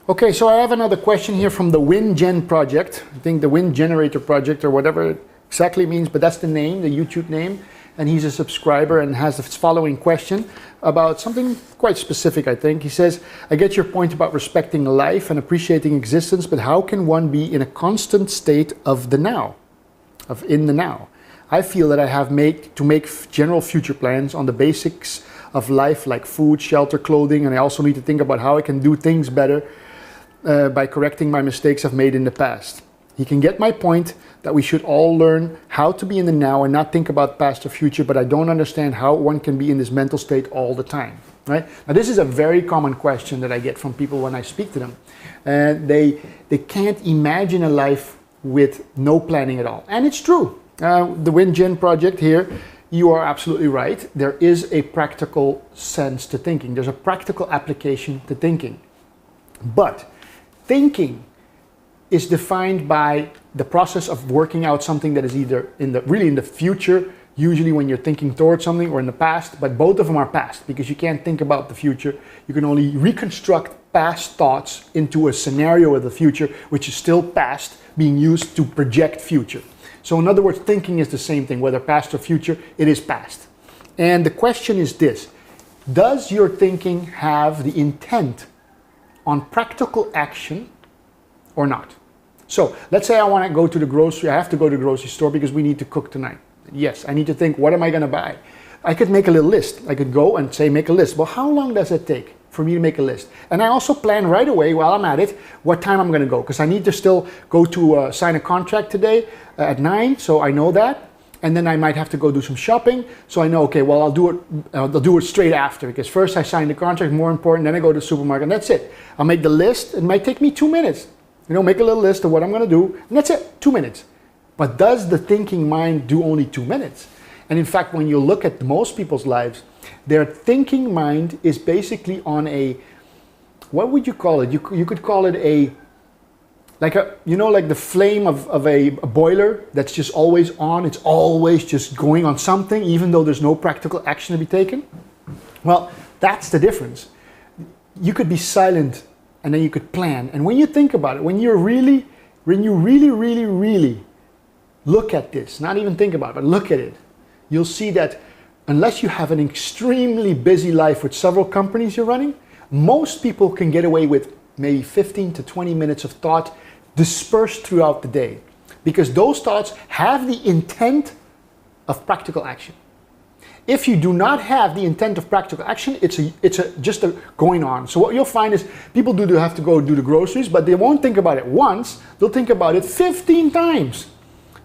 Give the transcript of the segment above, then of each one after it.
Okay, so I have another question here from the WinGen project. I think the Wind Generator project or whatever it exactly means, but that's the name, the YouTube name. And he's a subscriber and has the following question about something quite specific, I think. He says, I get your point about respecting life and appreciating existence, but how can one be in a constant state of the now, in the now? I feel that I have to make general future plans on the basics of life, like food, shelter, clothing, and I also need to think about how I can do things better by correcting my mistakes I've made in the past. He can get my point that we should all learn how to be in the now and not think about past or future, but I don't understand how one can be in this mental state all the time, right? Now this is a very common question that I get from people when I speak to them. They can't imagine a life with no planning at all. And it's true. The WinGen project here, you are absolutely right. There is a practical sense to thinking. There's a practical application to thinking. But thinking is defined by the process of working out something that is either really in the future, usually when you're thinking towards something, or in the past, but both of them are past because you can't think about the future. You can only reconstruct past thoughts into a scenario of the future, which is still past, being used to project future. So in other words, thinking is the same thing, whether past or future, it is past. And the question is this: does your thinking have the intent on practical action or not? So let's say I want to go to the grocery. I have to go to the grocery store because we need to cook tonight. Yes, I need to think, what am I going to buy? I could make a little list. I could go and say, make a list. Well, how long does it take for me to make a list? And I also plan right away while I'm at it what time I'm going to go, because I need to still go to sign a contract today at 9, so I know that. And then I might have to go do some shopping, so I know, okay, well, I'll do it straight after, because first I sign the contract, more important, then I go to the supermarket, and that's it. I'll make the list. It might take me 2 minutes. You know, make a little list of what I'm going to do, and that's it, 2 minutes. But does the thinking mind do only 2 minutes? And in fact, when you look at most people's lives, their thinking mind is basically on a, what would you call it? You could call it like the flame of a boiler that's just always on. It's always just going on something, even though there's no practical action to be taken. Well, that's the difference. You could be silent and then you could plan. And when you think about it, when you really look at this, not even think about it, but look at it, you'll see that unless you have an extremely busy life with several companies you're running, most people can get away with maybe 15 to 20 minutes of thought dispersed throughout the day, because those thoughts have the intent of practical action. If you do not have the intent of practical action, it's just a going on. So what you'll find is people have to go do the groceries, but they won't think about it once. They'll think about it 15 times,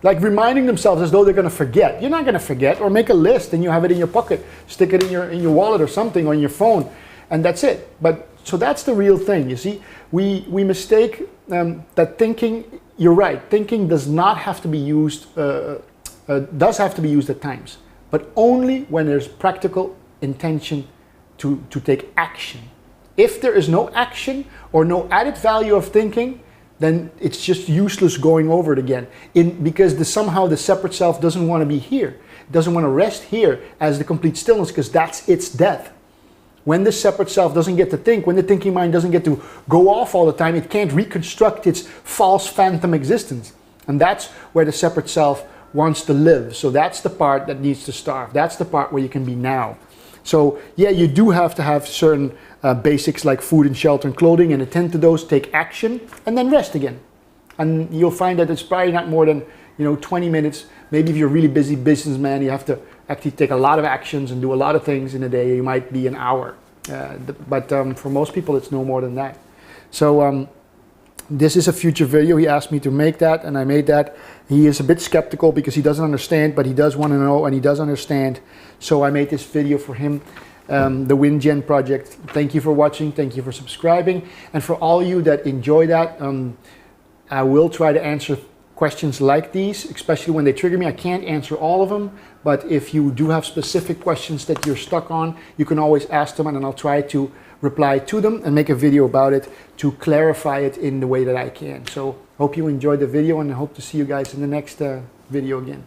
like reminding themselves as though they're going to forget. You're not going to forget. Or make a list and you have it in your pocket, stick it in your wallet or something, or in your phone, and that's it. But so that's the real thing. You see, we mistake that thinking. You're right. Thinking does not have to be used. Does have to be used at times, but only when there's practical intention to take action. If there is no action or no added value of thinking, then it's just useless going over it again. Because somehow the separate self doesn't want to be here. It doesn't want to rest here as the complete stillness, because that's its death. When the separate self doesn't get to think, when the thinking mind doesn't get to go off all the time, it can't reconstruct its false phantom existence. And that's where the separate self wants to live. So that's the part that needs to starve. That's the part where you can be now. So yeah, you do have to have certain basics like food and shelter and clothing, and attend to those, take action, and then rest again. And you'll find that it's probably not more than 20 minutes. Maybe if you're a really busy businessman, you have to actually take a lot of actions and do a lot of things in a day. You might be an hour. But for most people, it's no more than that. So this is a future video. He asked me to make that, and I made that. He is a bit skeptical because he doesn't understand, but he does want to know, and he does understand. So I made this video for him, the WinGen project. Thank you for watching. Thank you for subscribing. And for all you that enjoy that, I will try to answer questions like these, especially when they trigger me. I can't answer all of them, but if you do have specific questions that you're stuck on, you can always ask them, and then I'll try to reply to them and make a video about it to clarify it in the way that I can. So hope you enjoyed the video, and I hope to see you guys in the next video again.